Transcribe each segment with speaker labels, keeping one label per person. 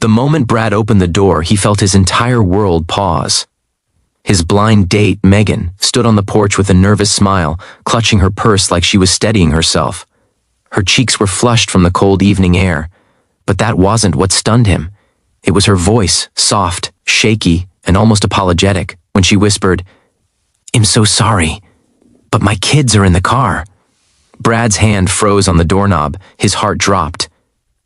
Speaker 1: The moment Brad opened the door, he felt his entire world pause. His blind date, Megan, stood on the porch with a nervous smile, clutching her purse like she was steadying herself. Her cheeks were flushed from the cold evening air, but that wasn't what stunned him. It was her voice, soft, shaky, and almost apologetic, when she whispered, "I'm so sorry, but my kids are in the car." Brad's hand froze on the doorknob, his heart dropped.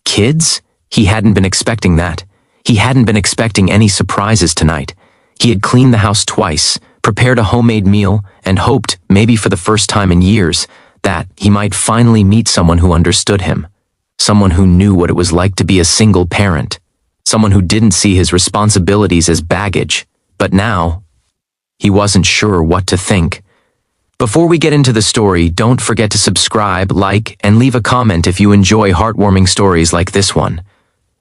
Speaker 1: Kids? He hadn't been expecting that. He hadn't been expecting any surprises tonight. He had cleaned the house twice, prepared a homemade meal, and hoped, maybe for the first time in years, that he might finally meet someone who understood him. Someone who knew what it was like to be a single parent. Someone who didn't see his responsibilities as baggage. But now, he wasn't sure what to think. Before we get into the story, don't forget to subscribe, like, and leave a comment if you enjoy heartwarming stories like this one.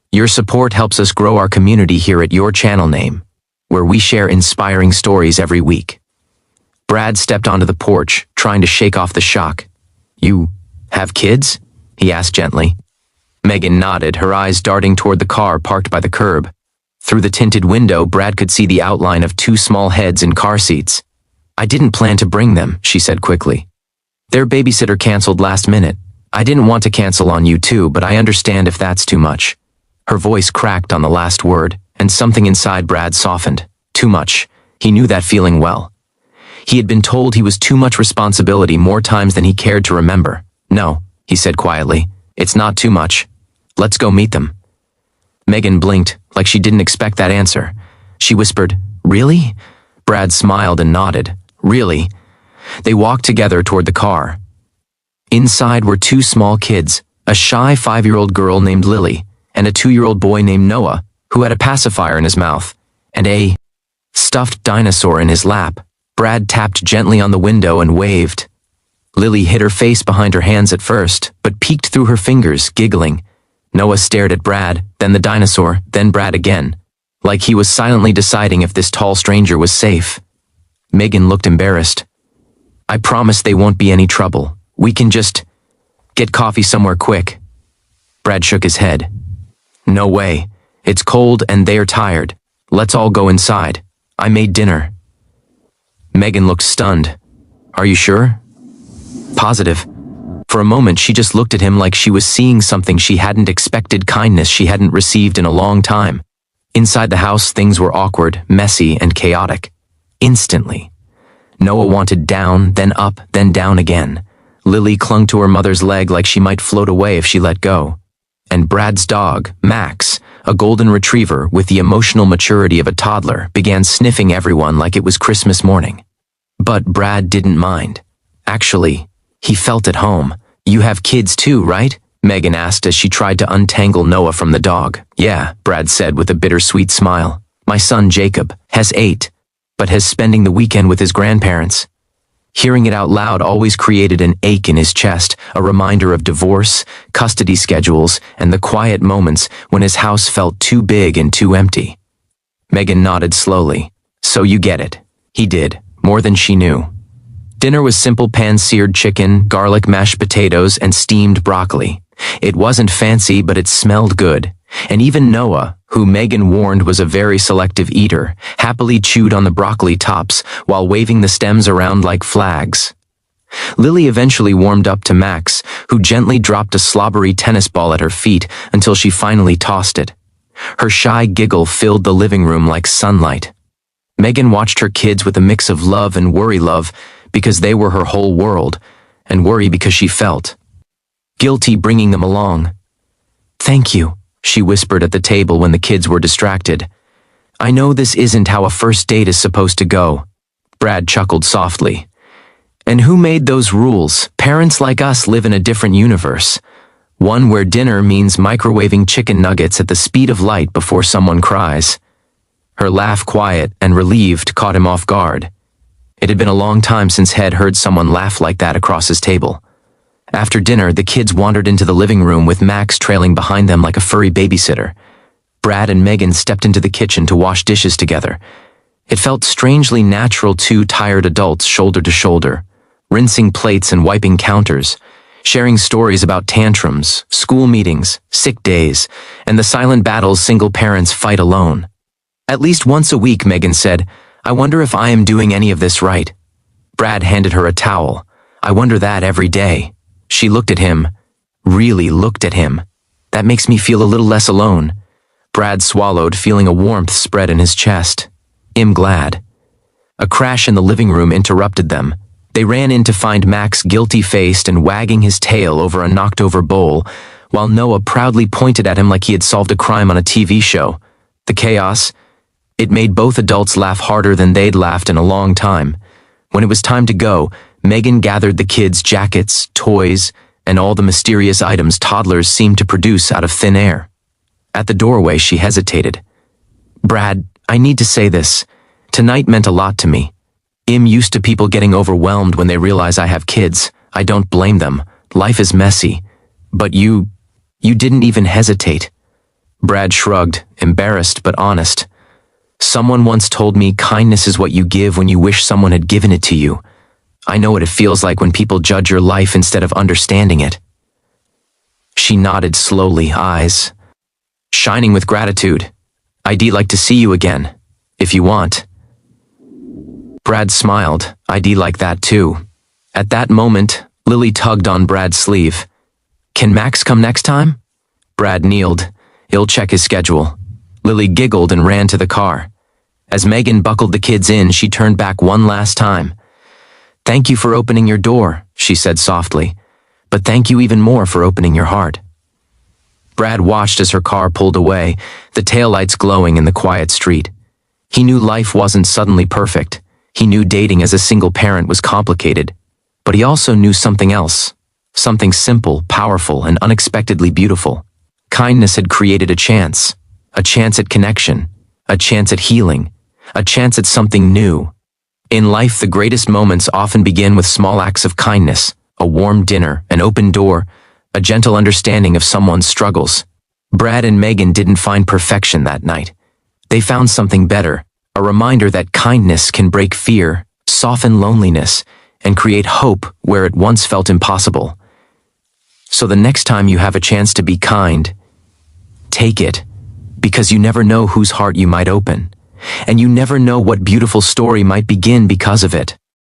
Speaker 1: Your support helps us grow our community here at Your Channel Name, where we share inspiring stories every week. Brad stepped onto the porch, trying to shake off the shock. "You have kids?" he asked gently. Megan nodded, her eyes darting toward the car parked by the curb. Through the tinted window, Brad could see the outline of two small heads in car seats. "I didn't plan to bring them," she said quickly. "Their babysitter canceled last minute. I didn't want to cancel on you too, but I understand if that's too much." Her voice cracked on the last word, and something inside Brad softened. Too much. He knew that feeling well. He had been told he was too much responsibility more times than he cared to remember. "No," he said quietly. "It's not too much. Let's go meet them." Megan blinked, like she didn't expect that answer. She whispered, "Really?" Brad smiled and nodded. "Really?" They walked together toward the car. Inside were two small kids, a shy 5-year-old girl named Lily, and a 2-year-old boy named Noah, who had a pacifier in his mouth, and a stuffed dinosaur in his lap. Brad tapped gently on the window and waved. Lily hid her face behind her hands at first, but peeked through her fingers, giggling. Noah stared at Brad, then the dinosaur, then Brad again, like he was silently deciding if this tall stranger was safe. Megan looked embarrassed. "I promise they won't be any trouble. We can just get coffee somewhere quick." Brad shook his head. "No way. It's cold and they're tired. Let's all go inside. I made dinner." Megan looked stunned. "Are you sure?" "Positive." For a moment, she just looked at him like she was seeing something she hadn't expected, kindness she hadn't received in a long time. Inside the house, things were awkward, messy, and chaotic. Instantly. Noah wanted down, then up, then down again. Lily clung to her mother's leg like she might float away if she let go. And Brad's dog, Max, a golden retriever with the emotional maturity of a toddler, began sniffing everyone like it was Christmas morning. But Brad didn't mind. Actually, he felt at home. "You have kids too, right?" Megan asked as she tried to untangle Noah from the dog. "Yeah," Brad said with a bittersweet smile. "My son Jacob has 8, but has spending the weekend with his grandparents." Hearing it out loud always created an ache in his chest, a reminder of divorce, custody schedules, and the quiet moments when his house felt too big and too empty. Megan nodded slowly. "So you get it." He did, more than she knew. Dinner was simple pan-seared chicken, garlic mashed potatoes, and steamed broccoli. It wasn't fancy, but it smelled good. And even Noah, who Megan warned was a very selective eater, happily chewed on the broccoli tops while waving the stems around like flags. Lily eventually warmed up to Max, who gently dropped a slobbery tennis ball at her feet until she finally tossed it. Her shy giggle filled the living room like sunlight. Megan watched her kids with a mix of love and worry, love because they were her whole world, and worry because she felt guilty bringing them along. "Thank you," she whispered at the table when the kids were distracted. "I know this isn't how a first date is supposed to go." Brad chuckled softly. "And who made those rules? Parents like us live in a different universe. One where dinner means microwaving chicken nuggets at the speed of light before someone cries." Her laugh, quiet and relieved, caught him off guard. It had been a long time since Head heard someone laugh like that across his table. After dinner, the kids wandered into the living room with Max trailing behind them like a furry babysitter. Brad and Megan stepped into the kitchen to wash dishes together. It felt strangely natural, two tired adults shoulder to shoulder, rinsing plates and wiping counters, sharing stories about tantrums, school meetings, sick days, and the silent battles single parents fight alone. At least once a week, Megan said, "I wonder if I am doing any of this right." Brad handed her a towel. "I wonder that every day." She looked at him, really looked at him. "That makes me feel a little less alone." Brad swallowed, feeling a warmth spread in his chest. "I'm glad." A crash in the living room interrupted them. They ran in to find Max guilty-faced and wagging his tail over a knocked-over bowl, while Noah proudly pointed at him like he had solved a crime on a TV show. The chaos, it made both adults laugh harder than they'd laughed in a long time. When it was time to go, Megan gathered the kids' jackets, toys, and all the mysterious items toddlers seemed to produce out of thin air. At the doorway, she hesitated. "Brad, I need to say this. Tonight meant a lot to me. I'm used to people getting overwhelmed when they realize I have kids. I don't blame them. Life is messy. But you didn't even hesitate." Brad shrugged, embarrassed but honest. "Someone once told me kindness is what you give when you wish someone had given it to you. I know what it feels like when people judge your life instead of understanding it." She nodded slowly, eyes shining with gratitude. "I'd like to see you again, if you want." Brad smiled. "I'd like that too." At that moment, Lily tugged on Brad's sleeve. "Can Max come next time?" Brad kneeled. "He'll check his schedule." Lily giggled and ran to the car. As Megan buckled the kids in, she turned back one last time. "Thank you for opening your door," she said softly. "But thank you even more for opening your heart." Brad watched as her car pulled away, the taillights glowing in the quiet street. He knew life wasn't suddenly perfect. He knew dating as a single parent was complicated. But he also knew something else. Something simple, powerful, and unexpectedly beautiful. Kindness had created a chance at connection, a chance at healing, a chance at something new. In life, the greatest moments often begin with small acts of kindness, a warm dinner, an open door, a gentle understanding of someone's struggles. Brad and Megan didn't find perfection that night. They found something better, a reminder that kindness can break fear, soften loneliness, and create hope where it once felt impossible. So the next time you have a chance to be kind, take it, because you never know whose heart you might open, and you never know what beautiful story might begin because of it.